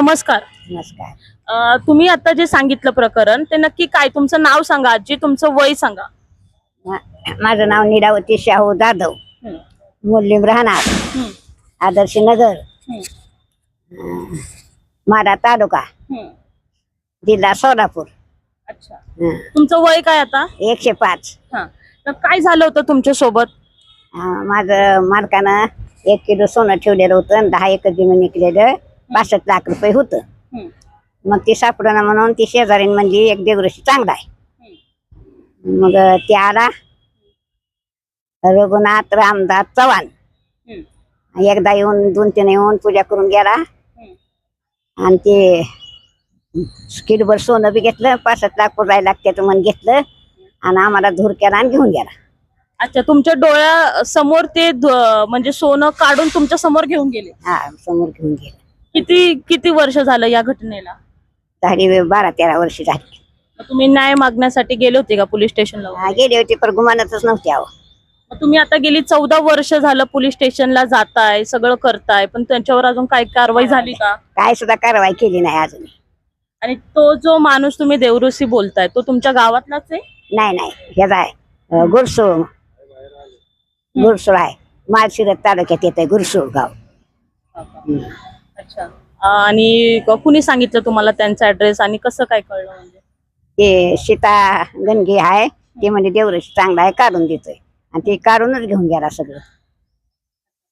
नमस्कार. नमस्कार. तुम्ही आता जे सांगितलं प्रकरण ते नक्की काय? तुमचं नाव सांगा आजी, तुमचं वय सांगा. माझं नाव नीलावती शाहू जाधव, हं, मुलीम राहणार हं, आदर्श नगर, हं, माढा तालुका, हं. जिल्हा सोलापूर. अच्छा, हं. तुमचं वय काय आता? 105. हा, तर काय झालं होतं तुमच्या सोबत? माझं मालकानं 1 किलो सोनं ठेवलेलं होतं आणि 10 एकर जमीन विकलेलं 62 लाख रुपये होतं. हं, मग ती सापडणं म्हणून ती शेजारीन म्हणजे एक देवऋषी चांगला आहे. हं, मग ते आला रघुनाथ रामदास चव्हाण. हं, एकदा येऊन 2-3 येऊन पूजा करून गेला हं. आणि ते किलोभर सोनं बी घेतलं, 65 लाख पुरायला लागते म्हणून घेतलं आणि आम्हाला धूर केला आणि घेऊन गेला. अच्छा, तुमच्या डोळ्या समोर ते म्हणजे सोनं काढून तुमच्या समोर घेऊन गेले. हा, समोर घेऊन गेला. किती किती वर्ष झालं या घटनेला? झाली 12-13 वर्ष झाली. मग तुम्ही न्याय मागण्यासाठी गेले होते का पोलीस स्टेशनला? गेले होते पण गुमानतच नव्हते. अहो, मग तुम्ही आता गेली 14 वर्ष झालं पोलीस स्टेशनला जाताय, सगळं करताय, पण त्यांच्यावर अजून काय कारवाई झाली का? काय सुद्धा कारवाई केली नाही अजून. आणि तो जो माणूस तुम्ही देवऋषी बोलताय तो तुमच्या गावातलाच आहे? नाही नाही, ह्याचा आहे गुरसूळ. गुरसूळ आहे, माळशिरस तालुक्यात येत आहे गुरसूळ गाव. अच्छा, आणि कुणी सांगितलं तुम्हाला त्यांचा ऍड्रेस आणि कसं काय कळलं? म्हणजे ते सीता गणगी आहे, ते म्हणजे देवऋषी चांगला आहे, काढून देतोय आणि ते काढूनच घेऊन गेला सगळं.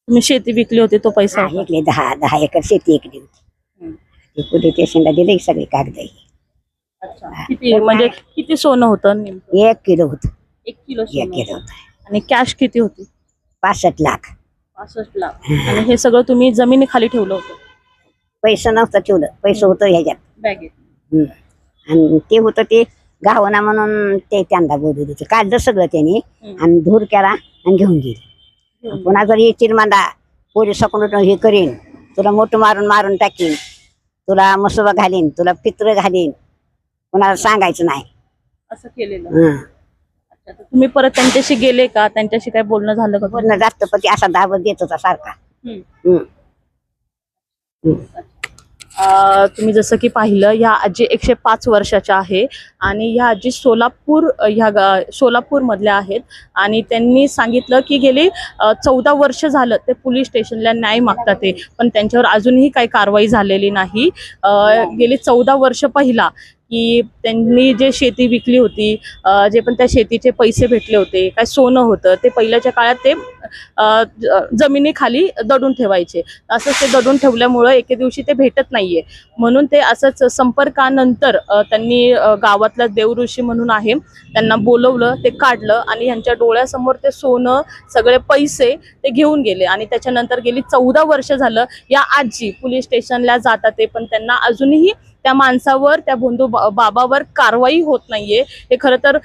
तुम्ही शेती विकली होती, तो पैसा होता? इकले 10 एकर शेती इकली होती. हं. ते पोलीस स्टेशनला दिले सगळे कागद. अच्छा, किती म्हणजे किती सोनं होतं नेमकं? 1 किलो होत. 1 किलो 1 सोनं किलो होतं. होत. आणि कॅश किती होती? 65 लाख. 65 लाख. आणि हे सगळं तुम्ही जमिनीखाली ठेवलं होतं? पैसे नव्हतं ठेवलं, पैसे होतं ह्याच्यात. बॅगेत. आणि ते होतं ते गावना म्हणून ते त्यांना बोलू देते, काढलं सगळं त्यांनी आणि धूर केला आणि घेऊन गेली. पुन्हा जर येतील म्हणा पोलिसाकडून हे करीन, तुला मोठं मारून टाकीन, तुला मसोबा घालीन, तुला पित्र घालीन, कुणाला सांगायचं नाही असं केलेलं? अच्छा, तर तुम्ही परत त्यांच्याशी गेले का? त्यांच्याशी काय बोलणं झालं का? बोलणं जास्त पण ते असा दाबत देत होता सारखा. तुम्ही जसं की पाहिलं, ह्या आजी 105 वर्षाच्या आहे आणि ह्या आजी सोलापूर मधल्या आहेत आणि त्यांनी सांगितलं की गेली 14 वर्ष झालं ते पोलीस स्टेशनला न्याय मागतात ते, पण त्यांच्यावर अजूनही काही कारवाई झालेली नाही. गेली 14 वर्ष पहिला की त्यांनी जे शेती विकली होती, जे पण त्या शेतीचे पैसे भेटले होते, काय सोनं होतं, ते पहिल्याच्या काळात ते जमिनीखाली दडून ठेवायचे. असंच ते दडून ठेवल्यामुळं एके दिवशी ते भेटत नाहीये, म्हणून ते असंच संपर्कानंतर त्यांनी गावातला देवऋषी म्हणून आहे त्यांना बोलवलं, ते काढलं आणि ह्यांच्या डोळ्यासमोर ते सोनं सगळे पैसे ते घेऊन गेले. आणि त्याच्यानंतर गेली 14 वर्ष झालं या आजी पोलीस स्टेशनला जातात ते, पण त्यांना अजूनही त्या माणसावर, त्या भोंदू बाबावर कारवाई होत नाहीये. हे खरं तर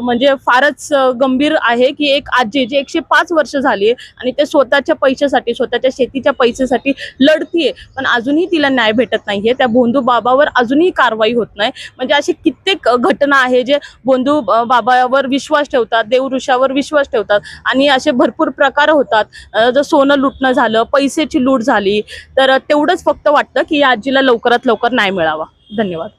म्हणजे फारच गंभीर आहे की एक आजी जी 105 वर्ष झाली आणि ते स्वतःच्या पैशासाठी, स्वतःच्या शेतीच्या पैशासाठी लढतीये, पण अजूनही तिला न्याय भेटत नाहीये. त्या भोंदू बाबावर अजूनही कारवाई होत नाही. म्हणजे अशी कित्येक घटना आहे जे भोंदू बाबावर विश्वास ठेवतात, देवऋषावर विश्वास ठेवतात आणि असे भरपूर प्रकार होतात. जर सोनं लुटणं झालं, पैशाची लूट झाली, तर तेवढंच फक्त वाटतं की या आजीला लवकरात लवकर न्याय मिळावा. धन्यवाद.